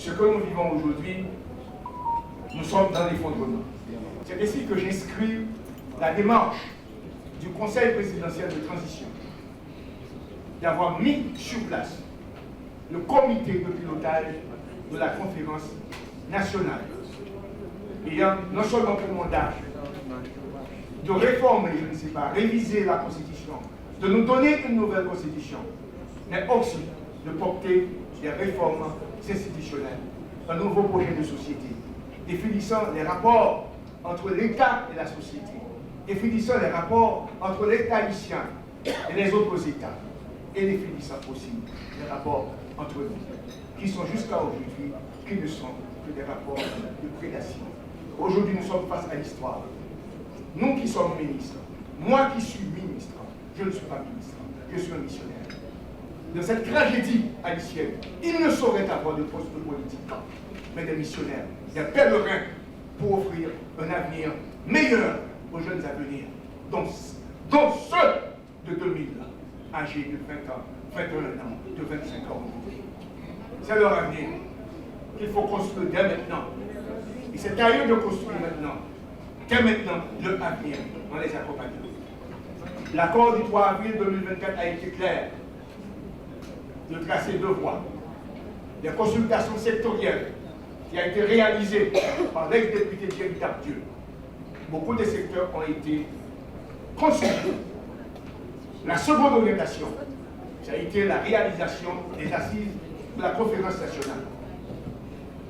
ce que nous vivons aujourd'hui, nous sommes dans l'effondrement. C'est ici que j'inscris la démarche du Conseil présidentiel de transition d'avoir mis sur place le comité de pilotage de la conférence nationale, ayant non seulement pour mandat de réformer, je ne sais pas, réviser la Constitution, de nous donner une nouvelle Constitution, mais aussi de porter des réformes institutionnelles, un nouveau projet de société, définissant les rapports entre l'État et la société, définissant les rapports entre l'État haïtien et les autres États, et définissant aussi les rapports entre nous, qui sont jusqu'à aujourd'hui, qui ne sont que des rapports de prédation. Aujourd'hui, nous sommes face à l'histoire. Nous qui sommes ministres, moi qui suis ministre, je ne suis pas ministre, je suis un missionnaire. Dans cette tragédie haïtienne, il ne saurait avoir de poste politique, mais des missionnaires, des pèlerins pour offrir un avenir meilleur aux jeunes à venir, dont ceux de 2000, âgés de 20 ans, 21 ans, de 25 ans. C'est leur avenir qu'il faut construire dès maintenant. Et c'est à eux de construire maintenant, dès maintenant, leur avenir en les accompagnant. L'accord du 3 avril 2024 a été clair de tracer deux voies. Des consultations sectorielles qui a été réalisée par l'ex-député Thierry Tardieu. Beaucoup de secteurs ont été consultés. La seconde orientation, ça a été la réalisation des assises de la conférence nationale.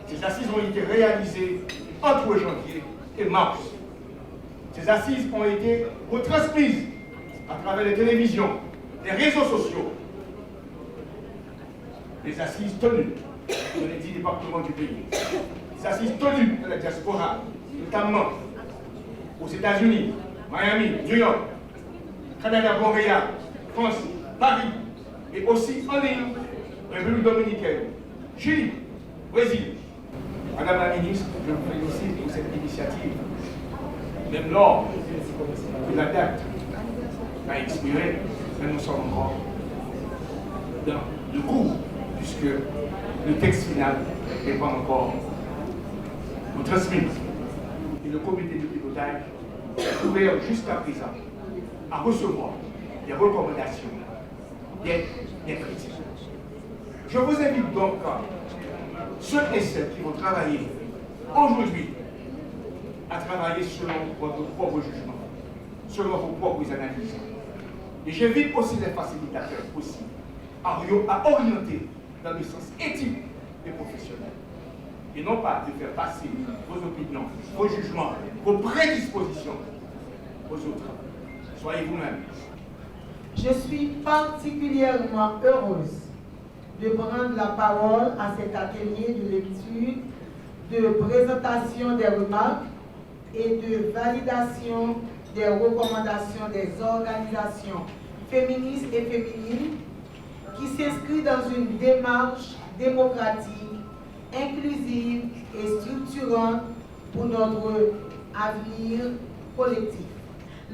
Ces assises ont été réalisées entre janvier et mars. Ces assises ont été retransmises à travers les télévisions, les réseaux sociaux. Les assises tenues dans les 10 départements du pays. Les assises tenues de la diaspora, notamment aux États-Unis, Miami, New York, Canada, Montréal, France, Paris, et aussi en ligne, République dominicaine, Chili, Brésil. Madame la ministre, je vous félicite pour cette initiative. Même lors que la date a expiré, mais nous sommes encore dans le cours, puisque le texte final n'est pas encore transmis. Et le comité de pilotage est ouvert jusqu'à présent à recevoir des recommandations, des critiques. Je vous invite donc, ceux et celles qui vont travailler aujourd'hui, à travailler selon votre propre jugement, selon vos propres analyses. Et j'invite aussi les facilitateurs aussi à orienter dans le sens éthique et professionnel. Et non pas de faire passer vos opinions, vos jugements, vos prédispositions aux autres. Soyez vous-même. Je suis particulièrement heureuse de prendre la parole à cet atelier de lecture, de présentation des remarques et de validation des recommandations des organisations féministes et féminines qui s'inscrit dans une démarche démocratique, inclusive et structurante pour notre avenir collectif.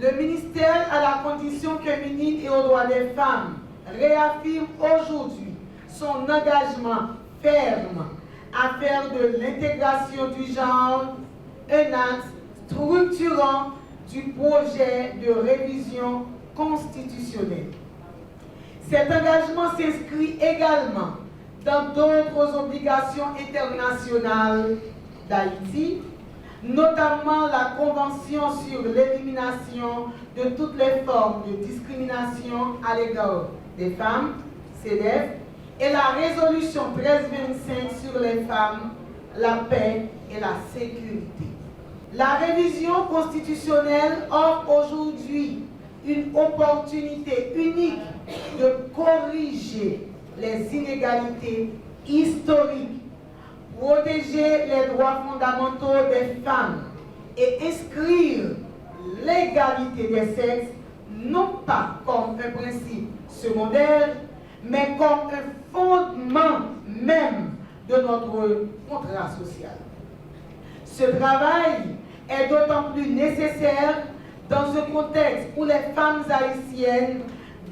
Le ministère à la condition féminine et aux droits des femmes réaffirme aujourd'hui son engagement ferme à faire de l'intégration du genre un axe structurant du projet de révision constitutionnelle. Cet engagement s'inscrit également dans d'autres obligations internationales d'Haïti, notamment la Convention sur l'élimination de toutes les formes de discrimination à l'égard des femmes, CEDEF, et la résolution 1325 sur les femmes, la paix et la sécurité. La révision constitutionnelle offre aujourd'hui une opportunité unique de corriger les inégalités historiques, protéger les droits fondamentaux des femmes et inscrire l'égalité des sexes non pas comme un principe secondaire, mais comme un fondement même de notre contrat social. Ce travail est d'autant plus nécessaire dans ce contexte où les femmes haïtiennes,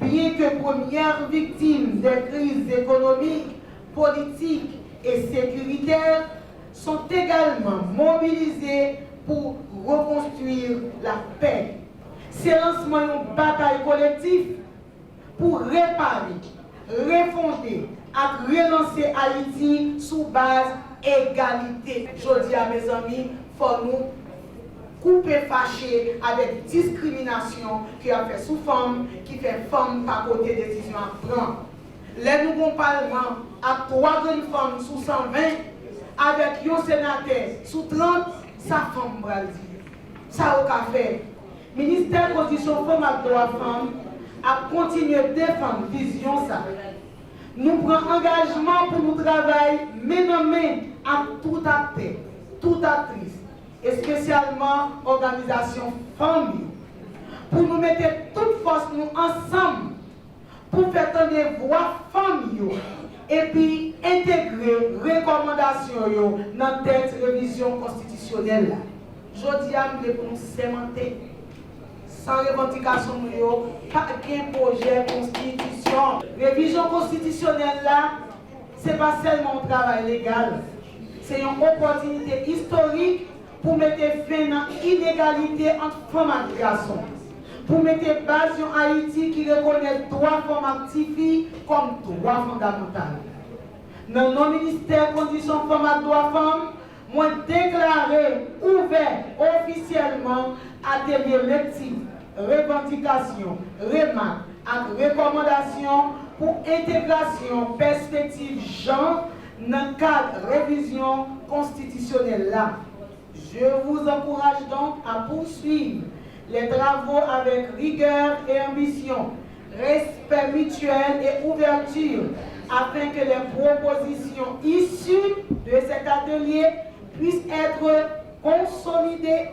bien que premières victimes des crises économiques, politiques et sécuritaires sont également mobilisés pour reconstruire la paix. C'est lancement une bataille collective pour réparer, refonder et relancer Haïti sous base égalité. Je dis à mes amis, il faut nous couper fâché avec discrimination qui a fait sous femme, qui fait femme par côté décision à prendre. Les nouveaux parlements à 3 grandes femmes sous 120, avec un sénateur sous 30, ça femme va le dire. Ça au café. Ministère de la Condition Femmes et droits femmes a continué de défendre vision ça. Nous prenons engagement pour nous travailler main en main à tout acteur, toute actrice, et spécialement organisation famille, pour nous mettre toute force nous ensemble pour faire entendre des voix famille et puis intégrer recommandations dans cette révision constitutionnelle. Je dis à nous pour nous sémenter. Sans revendication, pas qu'un projet constitution. Révision constitutionnelle là, ce n'est pas seulement un travail légal, c'est une opportunité historique pour mettre fin à l'inégalité entre femmes et garçons. Pour mettre base en Haïti qui reconnaît droits femmes actives comme droits fondamentaux. Dans nos ministères conditions femmes et droits femmes, moi déclaré ouvert officiellement atelier lectif, revendication, remarques et recommandations pour intégration perspective genre dans le cadre de révision constitutionnelle là. Je vous encourage donc à poursuivre les travaux avec rigueur et ambition, respect mutuel et ouverture, afin que les propositions issues de cet atelier puissent être consolidées,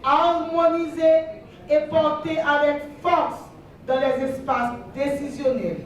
harmonisées et portées avec force dans les espaces décisionnels.